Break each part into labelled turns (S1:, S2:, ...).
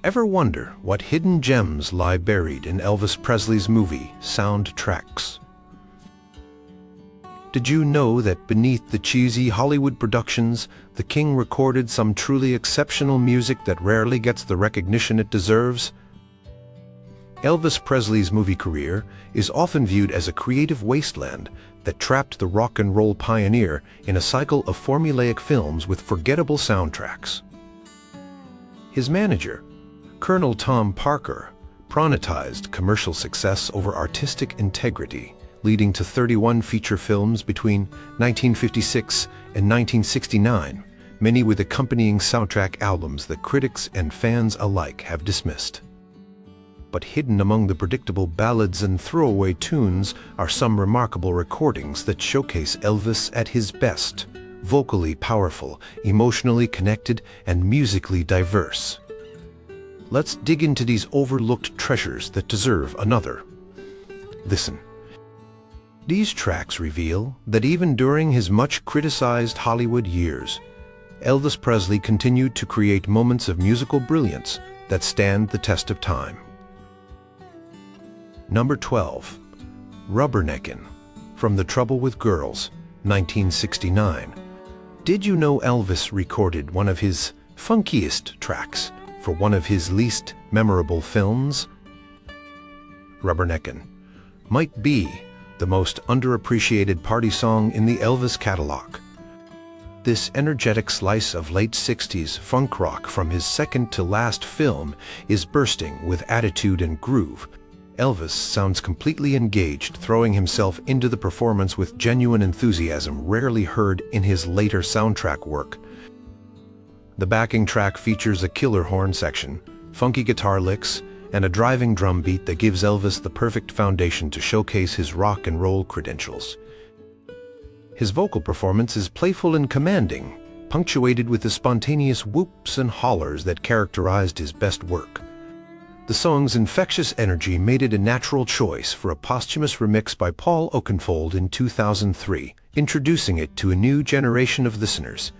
S1: Ever wonder what hidden gems lie buried in Elvis Presley's movie soundtracks? Did you know that beneath the cheesy Hollywood productions, the King recorded some truly exceptional music that rarely gets the recognition it deserves? Elvis Presley's movie career is often viewed as a creative wasteland that trapped the rock and roll pioneer in a cycle of formulaic films with forgettable soundtracks. His manager, Colonel Tom Parker, prioritized commercial success over artistic integrity, leading to 31 feature films between 1956 and 1969, many with accompanying soundtrack albums that critics and fans alike have dismissed. But hidden among the predictable ballads and throwaway tunes are some remarkable recordings that showcase Elvis at his best, vocally powerful, emotionally connected, and musically diverse. Let's dig into these overlooked treasures that deserve another listen. These tracks reveal that even during his much criticized Hollywood years, Elvis Presley continued to create moments of musical brilliance that stand the test of time. Number 12. Rubberneckin, from The Trouble with Girls, 1969. Did you know Elvis recorded one of his funkiest tracks for one of his least memorable films? Rubberneckin might be the most underappreciated party song in the Elvis catalog. This energetic slice of late 60s funk rock from his second-to-last film is bursting with attitude and groove. Elvis sounds completely engaged, throwing himself into the performance with genuine enthusiasm rarely heard in his later soundtrack work. The backing track features a killer horn section, funky guitar licks, and a driving drum beat that gives Elvis the perfect foundation to showcase his rock and roll credentials. His vocal performance is playful and commanding, punctuated with the spontaneous whoops and hollers that characterized his best work. The song's infectious energy made it a natural choice for a posthumous remix by Paul Oakenfold in 2003, introducing it to a new generation of listeners.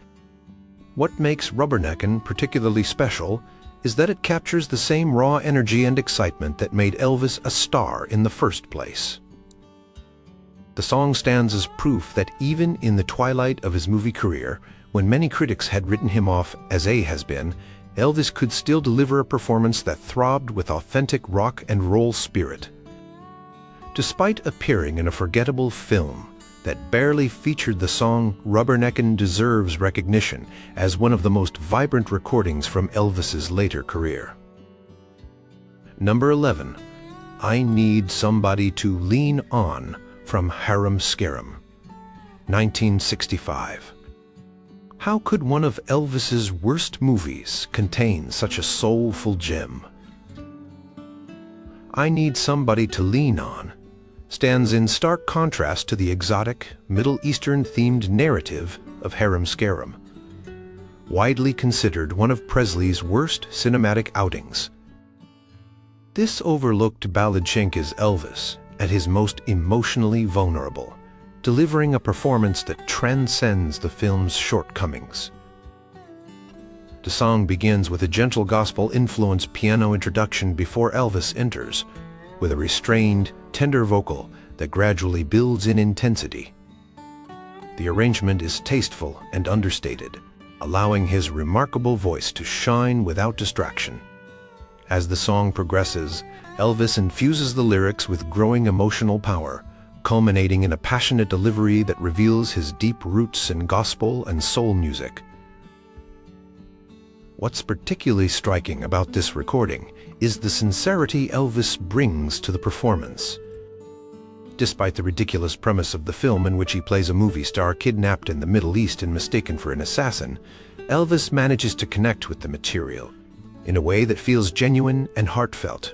S1: What makes Rubberneckin particularly special is that it captures the same raw energy and excitement that made Elvis a star in the first place. The song stands as proof that even in the twilight of his movie career, when many critics had written him off as a has-been, Elvis could still deliver a performance that throbbed with authentic rock and roll spirit. Despite appearing in a forgettable film that barely featured the song, Rubberneckin deserves recognition as one of the most vibrant recordings from Elvis's later career. Number 11. I Need Somebody to Lean On, from Harum Scarum, 1965. How could one of Elvis's worst movies contain such a soulful gem? I Need Somebody to Lean On stands in stark contrast to the exotic, Middle Eastern-themed narrative of Harum Scarum, widely considered one of Presley's worst cinematic outings. This overlooked ballad chink is Elvis at his most emotionally vulnerable, delivering a performance that transcends the film's shortcomings. The song begins with a gentle gospel-influenced piano introduction before Elvis enters, with a restrained, tender vocal that gradually builds in intensity. The arrangement is tasteful and understated, allowing his remarkable voice to shine without distraction. As the song progresses, Elvis infuses the lyrics with growing emotional power, culminating in a passionate delivery that reveals his deep roots in gospel and soul music. What's particularly striking about this recording is the sincerity Elvis brings to the performance. Despite the ridiculous premise of the film in which he plays a movie star kidnapped in the Middle East and mistaken for an assassin, Elvis manages to connect with the material in a way that feels genuine and heartfelt.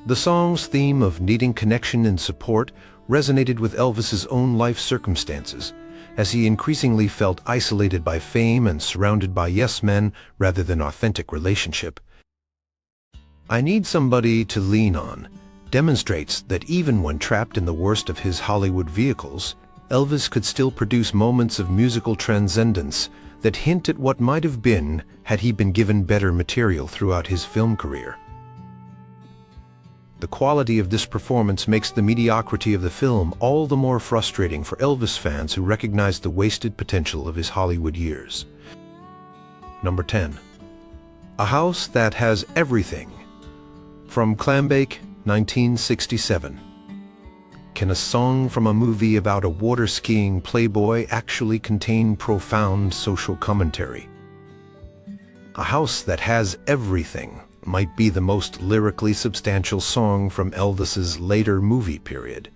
S1: The song's theme of needing connection and support resonated with Elvis's own life circumstances, as he increasingly felt isolated by fame and surrounded by yes-men rather than authentic relationship. I Need Somebody to Lean On demonstrates that even when trapped in the worst of his Hollywood vehicles, Elvis could still produce moments of musical transcendence that hint at what might have been had he been given better material throughout his film career. The quality of this performance makes the mediocrity of the film all the more frustrating for Elvis fans who recognize the wasted potential of his Hollywood years. Number 10. A House That Has Everything. From Clambake, 1967. Can a song from a movie about a water-skiing playboy actually contain profound social commentary? A House That Has Everything might be the most lyrically substantial song from Elvis's later movie period.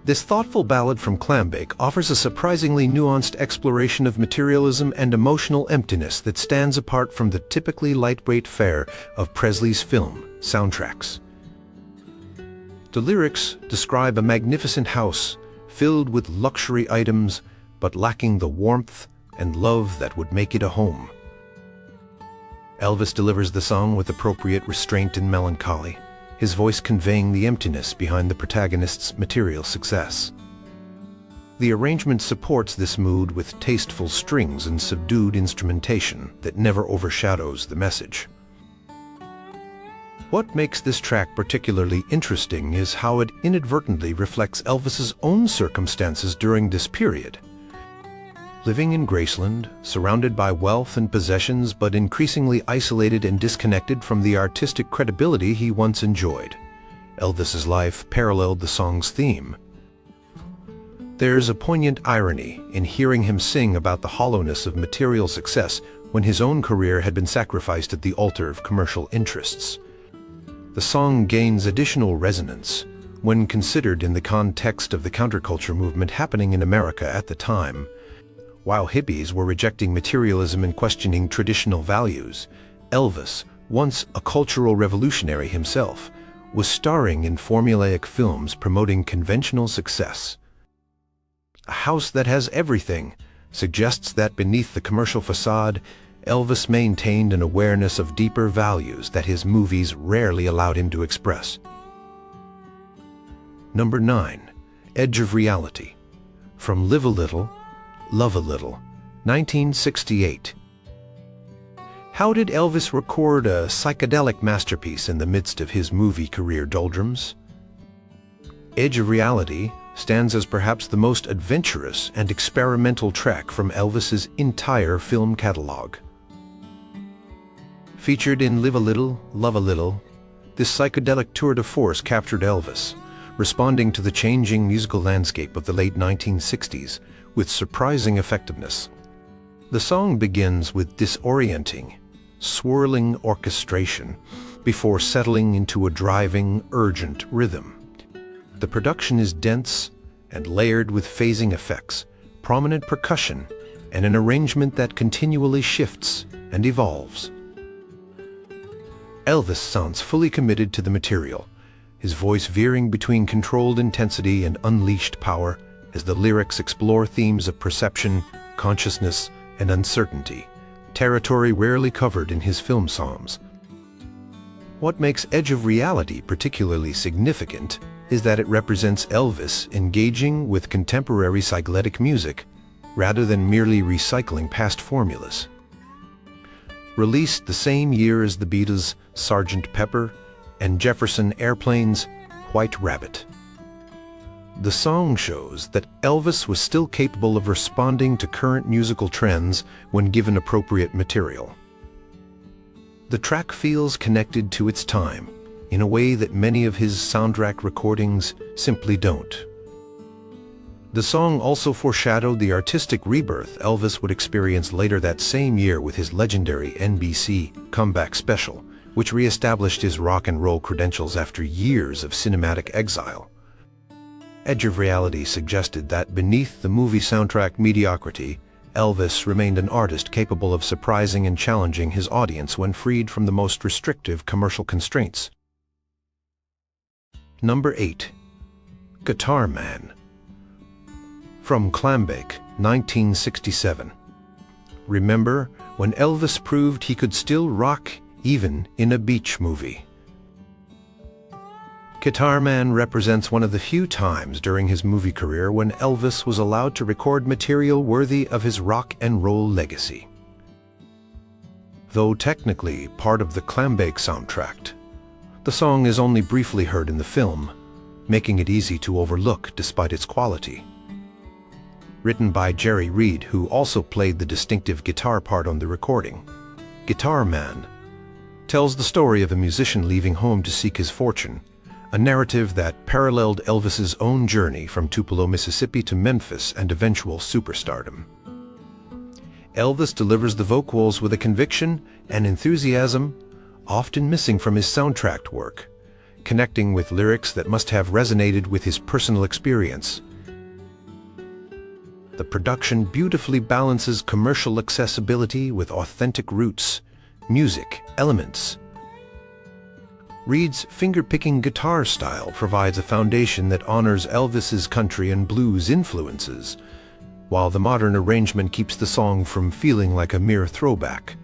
S1: This thoughtful ballad from Clambake offers a surprisingly nuanced exploration of materialism and emotional emptiness that stands apart from the typically lightweight fare of Presley's film soundtracks. The lyrics describe a magnificent house filled with luxury items but lacking the warmth and love that would make it a home. Elvis delivers the song with appropriate restraint and melancholy, his voice conveying the emptiness behind the protagonist's material success. The arrangement supports this mood with tasteful strings and subdued instrumentation that never overshadows the message. What makes this track particularly interesting is how it inadvertently reflects Elvis's own circumstances during this period. Living in Graceland, surrounded by wealth and possessions but increasingly isolated and disconnected from the artistic credibility he once enjoyed, Elvis's life paralleled the song's theme. There's a poignant irony in hearing him sing about the hollowness of material success when his own career had been sacrificed at the altar of commercial interests. The song gains additional resonance when considered in the context of the counterculture movement happening in America at the time. While hippies were rejecting materialism and questioning traditional values, Elvis, once a cultural revolutionary himself, was starring in formulaic films promoting conventional success. A House That Has Everything suggests that beneath the commercial facade, Elvis maintained an awareness of deeper values that his movies rarely allowed him to express. Number 9. Edge of Reality. From Live a Little, Love a Little, 1968. How did Elvis record a psychedelic masterpiece in the midst of his movie career doldrums? Edge of Reality stands as perhaps the most adventurous and experimental track from Elvis's entire film catalog. Featured in Live a Little, Love a Little, this psychedelic tour de force captured Elvis, responding to the changing musical landscape of the late 1960s with surprising effectiveness. The song begins with disorienting, swirling orchestration before settling into a driving, urgent rhythm. The production is dense and layered with phasing effects, prominent percussion, and an arrangement that continually shifts and evolves. Elvis sounds fully committed to the material, his voice veering between controlled intensity and unleashed power as the lyrics explore themes of perception, consciousness, and uncertainty, territory rarely covered in his film songs. What makes Edge of Reality particularly significant is that it represents Elvis engaging with contemporary psychedelic music rather than merely recycling past formulas. Released the same year as the Beatles' Sgt. Pepper and Jefferson Airplane's White Rabbit. The song shows that Elvis was still capable of responding to current musical trends when given appropriate material. The track feels connected to its time in a way that many of his soundtrack recordings simply don't. The song also foreshadowed the artistic rebirth Elvis would experience later that same year with his legendary NBC comeback special, which re-established his rock and roll credentials after years of cinematic exile. Edge of Reality suggested that beneath the movie soundtrack mediocrity, Elvis remained an artist capable of surprising and challenging his audience when freed from the most restrictive commercial constraints. Number 8. Guitar Man. From Clambake, 1967. Remember when Elvis proved he could still rock even in a beach movie? Guitar Man represents one of the few times during his movie career when Elvis was allowed to record material worthy of his rock and roll legacy. Though technically part of the Clambake soundtrack, the song is only briefly heard in the film, making it easy to overlook despite its quality. Written by Jerry Reed, who also played the distinctive guitar part on the recording, Guitar Man tells the story of a musician leaving home to seek his fortune, a narrative that paralleled Elvis's own journey from Tupelo, Mississippi to Memphis and eventual superstardom. Elvis delivers the vocals with a conviction and enthusiasm often missing from his soundtrack work, connecting with lyrics that must have resonated with his personal experience. The production beautifully balances commercial accessibility with authentic roots, music, elements. Reed's finger-picking guitar style provides a foundation that honors Elvis's country and blues influences, while the modern arrangement keeps the song from feeling like a mere throwback.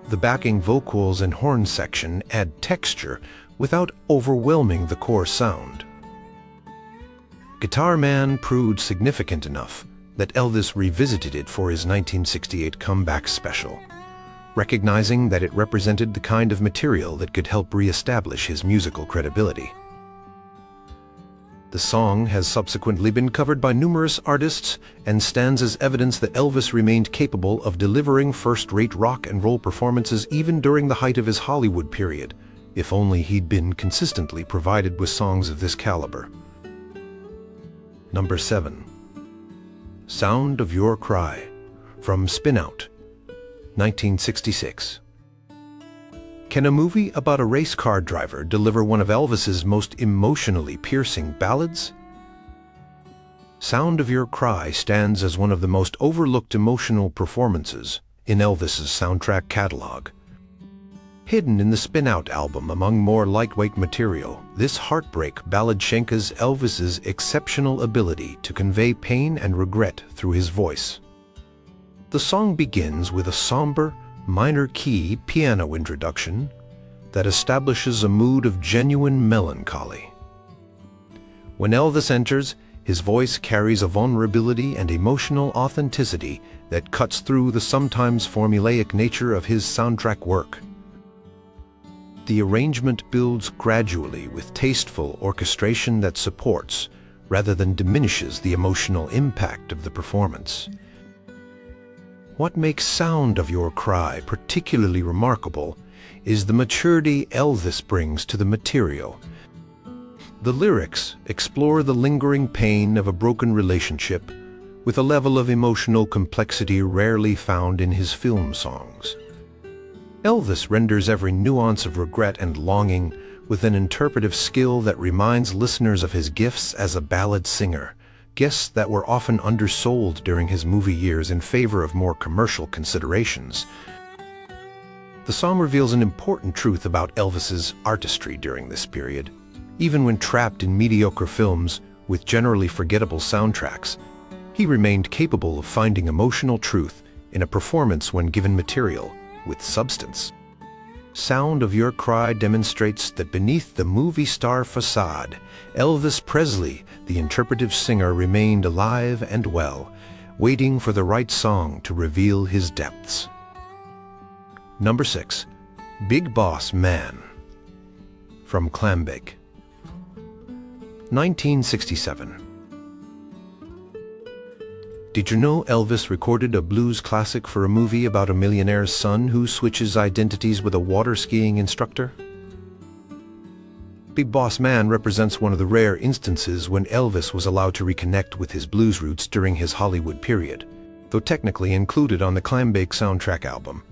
S1: The backing vocals and horn section add texture without overwhelming the core sound. Guitar Man proved significant enough that Elvis revisited it for his 1968 comeback special, recognizing that it represented the kind of material that could help re-establish his musical credibility. The song has subsequently been covered by numerous artists and stands as evidence that Elvis remained capable of delivering first-rate rock and roll performances even during the height of his Hollywood period, if only he'd been consistently provided with songs of this caliber. Number 7. Sound of Your Cry, from Spin Out, 1966. Can a movie about a race car driver deliver one of Elvis's most emotionally piercing ballads? Sound of Your Cry stands as one of the most overlooked emotional performances in Elvis's soundtrack catalog. Hidden in the Spin Out album among more lightweight material, this heartbreak ballad showcases Elvis's exceptional ability to convey pain and regret through his voice. The song begins with a somber, minor-key piano introduction that establishes a mood of genuine melancholy. When Elvis enters, his voice carries a vulnerability and emotional authenticity that cuts through the sometimes formulaic nature of his soundtrack work. The arrangement builds gradually with tasteful orchestration that supports, rather than diminishes, the emotional impact of the performance. What makes Sound of Your Cry particularly remarkable is the maturity Elvis brings to the material. The lyrics explore the lingering pain of a broken relationship with a level of emotional complexity rarely found in his film songs. Elvis renders every nuance of regret and longing with an interpretive skill that reminds listeners of his gifts as a ballad singer, gifts that were often undersold during his movie years in favor of more commercial considerations. The song reveals an important truth about Elvis's artistry during this period. Even when trapped in mediocre films with generally forgettable soundtracks, he remained capable of finding emotional truth in a performance when given material with substance. Sound of Your Cry demonstrates that beneath the movie star facade, Elvis Presley, the interpretive singer, remained alive and well, waiting for the right song to reveal his depths. Number 6. Big Boss Man, from Clambake, 1967. Did you know Elvis recorded a blues classic for a movie about a millionaire's son who switches identities with a water skiing instructor? Big Boss Man represents one of the rare instances when Elvis was allowed to reconnect with his blues roots during his Hollywood period. Though technically included on the Clambake soundtrack album,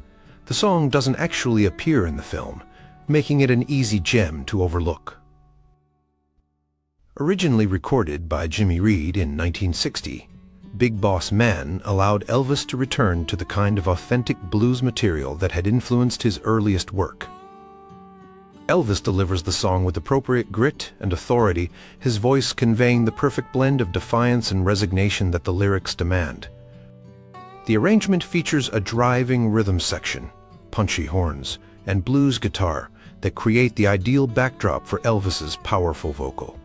S1: the song doesn't actually appear in the film, making it an easy gem to overlook. Originally recorded by Jimmy Reed in 1960, Big Boss Man allowed Elvis to return to the kind of authentic blues material that had influenced his earliest work. Elvis delivers the song with appropriate grit and authority, his voice conveying the perfect blend of defiance and resignation that the lyrics demand. The arrangement features a driving rhythm section, punchy horns, and blues guitar that create the ideal backdrop for Elvis's powerful vocal.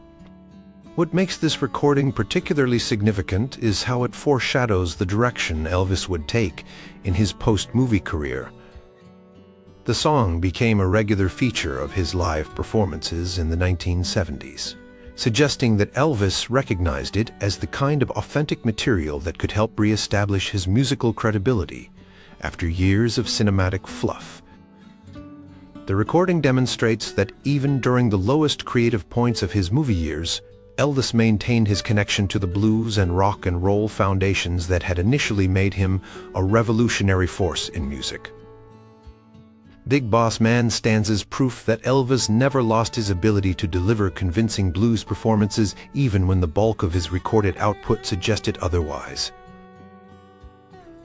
S1: What makes this recording particularly significant is how it foreshadows the direction Elvis would take in his post-movie career. The song became a regular feature of his live performances in the 1970s, suggesting that Elvis recognized it as the kind of authentic material that could help re-establish his musical credibility after years of cinematic fluff. The recording demonstrates that even during the lowest creative points of his movie years, Elvis maintained his connection to the blues and rock and roll foundations that had initially made him a revolutionary force in music. Big Boss Man stands as proof that Elvis never lost his ability to deliver convincing blues performances even when the bulk of his recorded output suggested otherwise.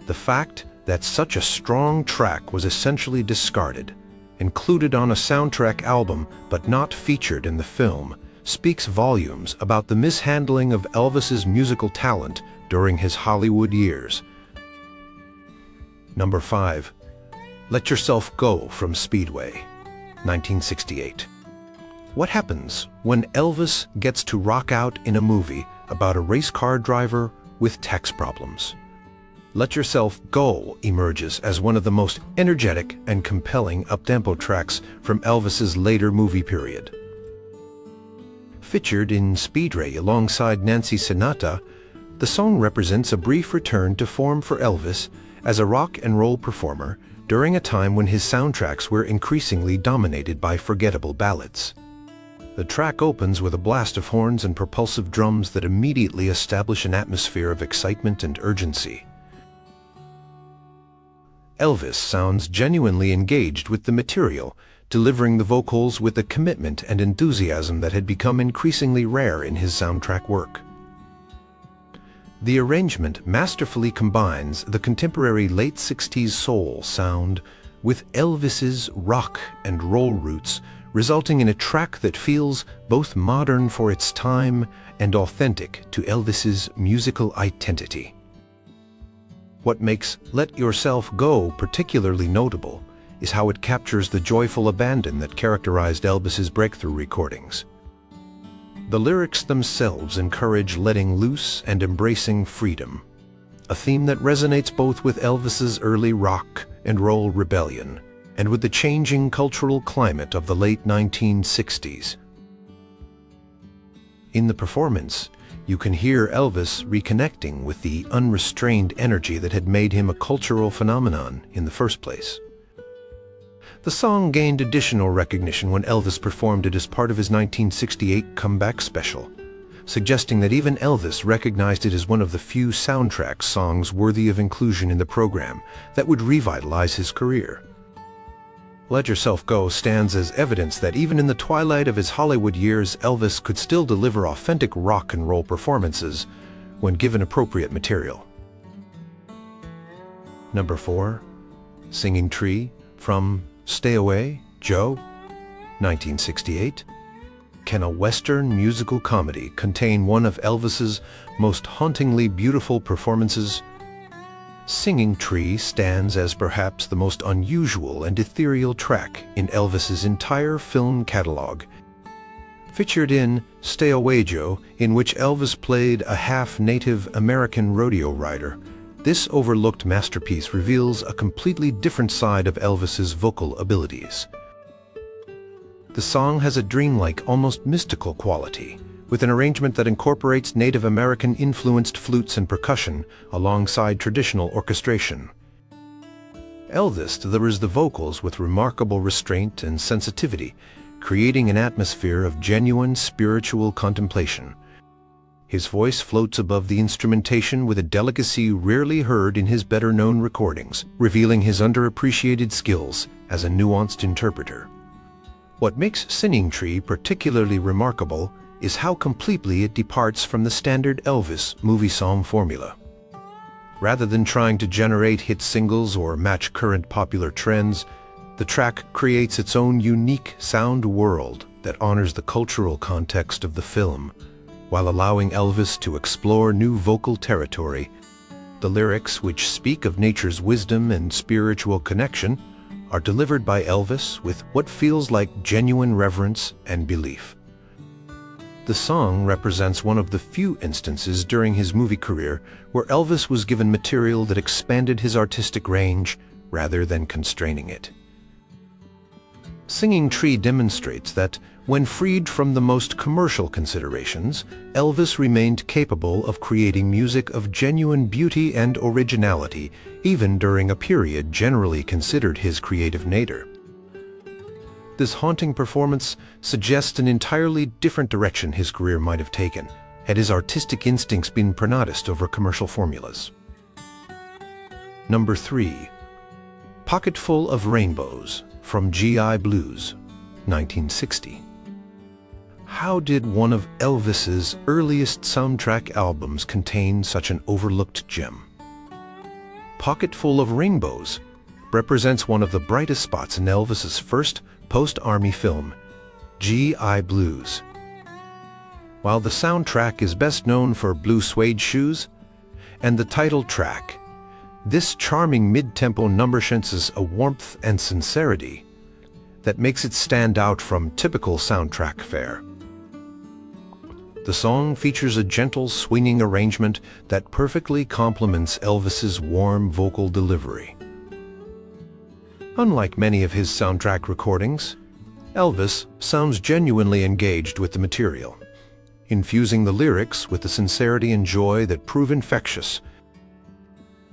S1: The fact that such a strong track was essentially discarded, included on a soundtrack album but not featured in the film, speaks volumes about the mishandling of Elvis's musical talent during his Hollywood years. Number 5. Let Yourself Go from Speedway, 1968. What happens when Elvis gets to rock out in a movie about a race car driver with tax problems? Let Yourself Go emerges as one of the most energetic and compelling up-tempo tracks from Elvis's later movie period. Featured in Speedway alongside Nancy Sinatra, the song represents a brief return to form for Elvis as a rock and roll performer during a time when his soundtracks were increasingly dominated by forgettable ballads. The track opens with a blast of horns and propulsive drums that immediately establish an atmosphere of excitement and urgency. Elvis sounds genuinely engaged with the material, delivering the vocals with a commitment and enthusiasm that had become increasingly rare in his soundtrack work. The arrangement masterfully combines the contemporary late 60s soul sound with Elvis's rock and roll roots, resulting in a track that feels both modern for its time and authentic to Elvis's musical identity. What makes Let Yourself Go particularly notable is how it captures the joyful abandon that characterized Elvis's breakthrough recordings. The lyrics themselves encourage letting loose and embracing freedom, a theme that resonates both with Elvis's early rock and roll rebellion and with the changing cultural climate of the late 1960s. In the performance, you can hear Elvis reconnecting with the unrestrained energy that had made him a cultural phenomenon in the first place. The song gained additional recognition when Elvis performed it as part of his 1968 comeback special, suggesting that even Elvis recognized it as one of the few soundtrack songs worthy of inclusion in the program that would revitalize his career. Let Yourself Go stands as evidence that even in the twilight of his Hollywood years, Elvis could still deliver authentic rock and roll performances when given appropriate material. Number 4. Singing Tree from Stay Away, Joe, 1968. Can a Western musical comedy contain one of Elvis's most hauntingly beautiful performances? Singing Tree stands as perhaps the most unusual and ethereal track in Elvis's entire film catalog. Featured in Stay Away, Joe, in which Elvis played a half-Native American rodeo rider, this overlooked masterpiece reveals a completely different side of Elvis's vocal abilities. The song has a dreamlike, almost mystical quality, with an arrangement that incorporates Native American-influenced flutes and percussion alongside traditional orchestration. Elvis delivers the vocals with remarkable restraint and sensitivity, creating an atmosphere of genuine spiritual contemplation. His voice floats above the instrumentation with a delicacy rarely heard in his better-known recordings, revealing his underappreciated skills as a nuanced interpreter. What makes Singing Tree particularly remarkable is how completely it departs from the standard Elvis movie song formula. Rather than trying to generate hit singles or match current popular trends, the track creates its own unique sound world that honors the cultural context of the film, while allowing Elvis to explore new vocal territory. The lyrics, which speak of nature's wisdom and spiritual connection, are delivered by Elvis with what feels like genuine reverence and belief. The song represents one of the few instances during his movie career where Elvis was given material that expanded his artistic range rather than constraining it. Singing Tree demonstrates that, when freed from the most commercial considerations, Elvis remained capable of creating music of genuine beauty and originality, even during a period generally considered his creative nadir. This haunting performance suggests an entirely different direction his career might have taken, had his artistic instincts been pronounced over commercial formulas. Number 3. Pocketful of Rainbows from G.I. Blues, 1960. How did one of Elvis's earliest soundtrack albums contain such an overlooked gem? Pocketful of Rainbows represents one of the brightest spots in Elvis's first post-Army film, G.I. Blues. While the soundtrack is best known for Blue Suede Shoes and the title track, this charming mid-tempo number senses a warmth and sincerity that makes it stand out from typical soundtrack fare. The song features a gentle, swinging arrangement that perfectly complements Elvis's warm vocal delivery. Unlike many of his soundtrack recordings, Elvis sounds genuinely engaged with the material, infusing the lyrics with the sincerity and joy that prove infectious.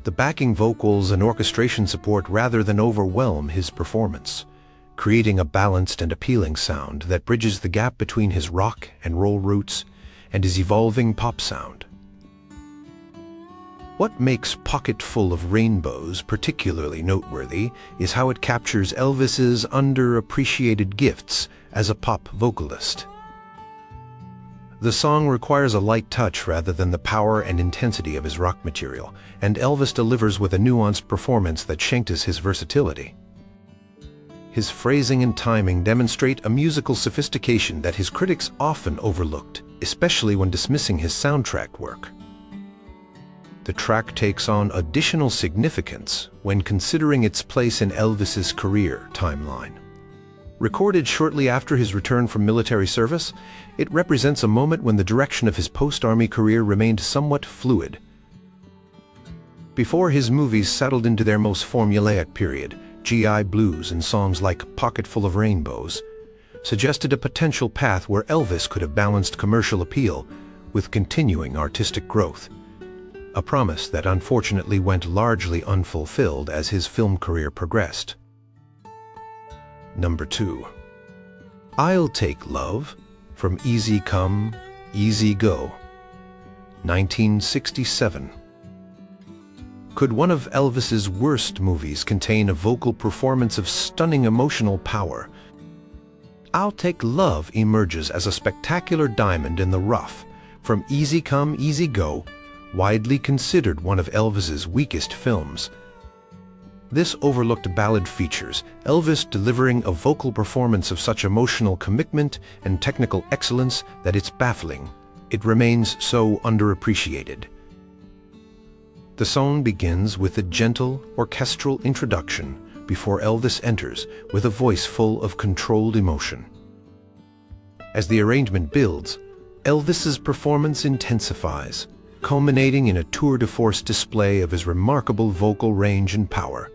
S1: The backing vocals and orchestration support rather than overwhelm his performance, creating a balanced and appealing sound that bridges the gap between his rock and roll roots and his evolving pop sound. What makes Pocketful of Rainbows particularly noteworthy is how it captures Elvis's underappreciated gifts as a pop vocalist. The song requires a light touch rather than the power and intensity of his rock material, and Elvis delivers with a nuanced performance that changes his versatility. His phrasing and timing demonstrate a musical sophistication that his critics often overlooked, especially when dismissing his soundtrack work. The track takes on additional significance when considering its place in Elvis's career timeline. Recorded shortly after his return from military service, it represents a moment when the direction of his post-Army career remained somewhat fluid. Before his movies settled into their most formulaic period, G.I. Blues and songs like Pocketful of Rainbows suggested a potential path where Elvis could have balanced commercial appeal with continuing artistic growth, a promise that unfortunately went largely unfulfilled as his film career progressed. Number 2. I'll Take Love from Easy Come, Easy Go, 1967. Could one of Elvis's worst movies contain a vocal performance of stunning emotional power? I'll Take Love emerges as a spectacular diamond in the rough from Easy Come, Easy Go, widely considered one of Elvis's weakest films. This overlooked ballad features Elvis delivering a vocal performance of such emotional commitment and technical excellence that it's baffling. It remains so underappreciated. The song begins with a gentle, orchestral introduction before Elvis enters with a voice full of controlled emotion. As the arrangement builds, Elvis's performance intensifies, culminating in a tour de force display of his remarkable vocal range and power.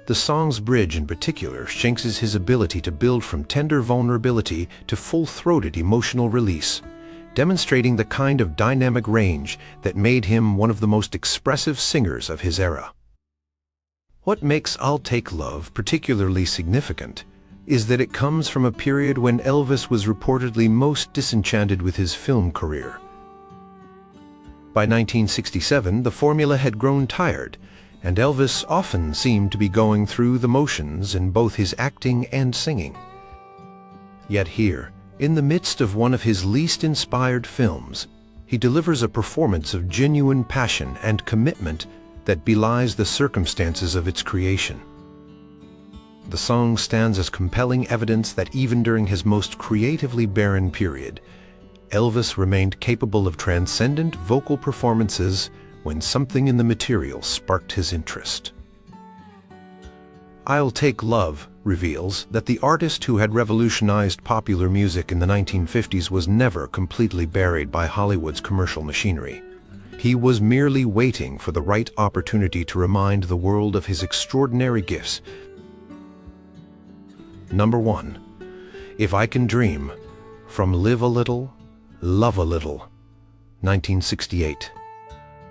S1: The song's bridge in particular showcases his ability to build from tender vulnerability to full-throated emotional release, demonstrating the kind of dynamic range that made him one of the most expressive singers of his era. What makes I'll Take Love particularly significant is that it comes from a period when Elvis was reportedly most disenchanted with his film career. By 1967, the formula had grown tired, and Elvis often seemed to be going through the motions in both his acting and singing. Yet here, in the midst of one of his least inspired films, he delivers a performance of genuine passion and commitment that belies the circumstances of its creation. The song stands as compelling evidence that even during his most creatively barren period, Elvis remained capable of transcendent vocal performances when something in the material sparked his interest. I'll Take Love reveals that the artist who had revolutionized popular music in the 1950s was never completely buried by Hollywood's commercial machinery. He was merely waiting for the right opportunity to remind the world of his extraordinary gifts. Number 1. If I Can Dream, from Live a Little, Love a Little, 1968.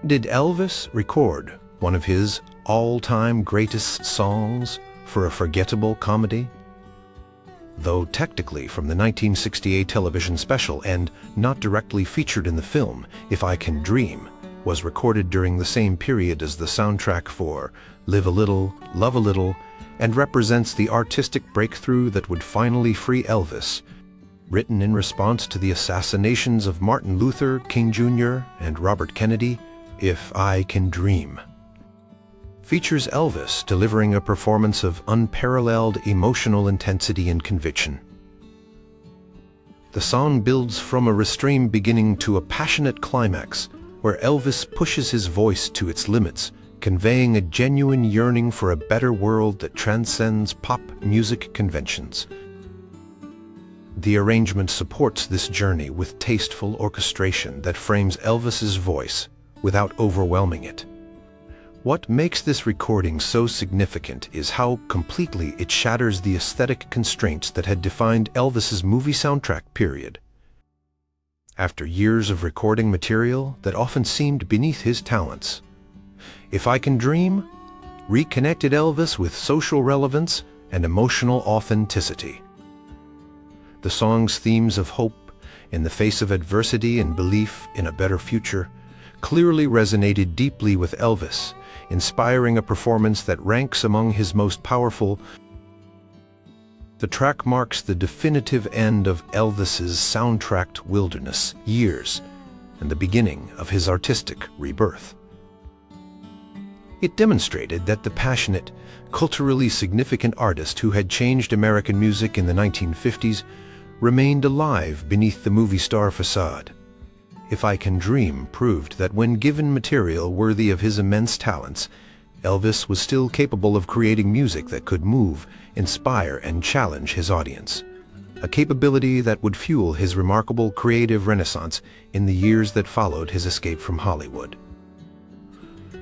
S1: Did Elvis record one of his all-time greatest songs for a forgettable comedy? Though technically from the 1968 television special and not directly featured in the film, If I Can Dream was recorded during the same period as the soundtrack for Live a Little, Love a Little, and represents the artistic breakthrough that would finally free Elvis. Written in response to the assassinations of Martin Luther King Jr. and Robert Kennedy, If I Can Dream features Elvis delivering a performance of unparalleled emotional intensity and conviction. The song builds from a restrained beginning to a passionate climax, where Elvis pushes his voice to its limits, conveying a genuine yearning for a better world that transcends pop music conventions. The arrangement supports this journey with tasteful orchestration that frames Elvis's voice without overwhelming it. What makes this recording so significant is how completely it shatters the aesthetic constraints that had defined Elvis's movie soundtrack period. After years of recording material that often seemed beneath his talents, If I Can Dream reconnected Elvis with social relevance and emotional authenticity. The song's themes of hope in the face of adversity and belief in a better future clearly resonated deeply with Elvis, inspiring a performance that ranks among his most powerful. The track marks the definitive end of Elvis's soundtracked wilderness years and the beginning of his artistic rebirth. It demonstrated that the passionate, culturally significant artist who had changed American music in the 1950s remained alive beneath the movie star facade. If I Can Dream proved that when given material worthy of his immense talents, Elvis was still capable of creating music that could move, inspire, and challenge his audience, a capability that would fuel his remarkable creative renaissance in the years that followed his escape from Hollywood.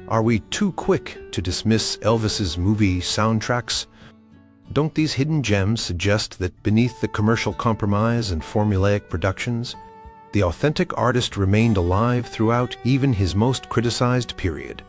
S1: Are we too quick to dismiss Elvis's movie soundtracks? Don't these hidden gems suggest that beneath the commercial compromise and formulaic productions, the authentic artist remained alive throughout even his most criticized period?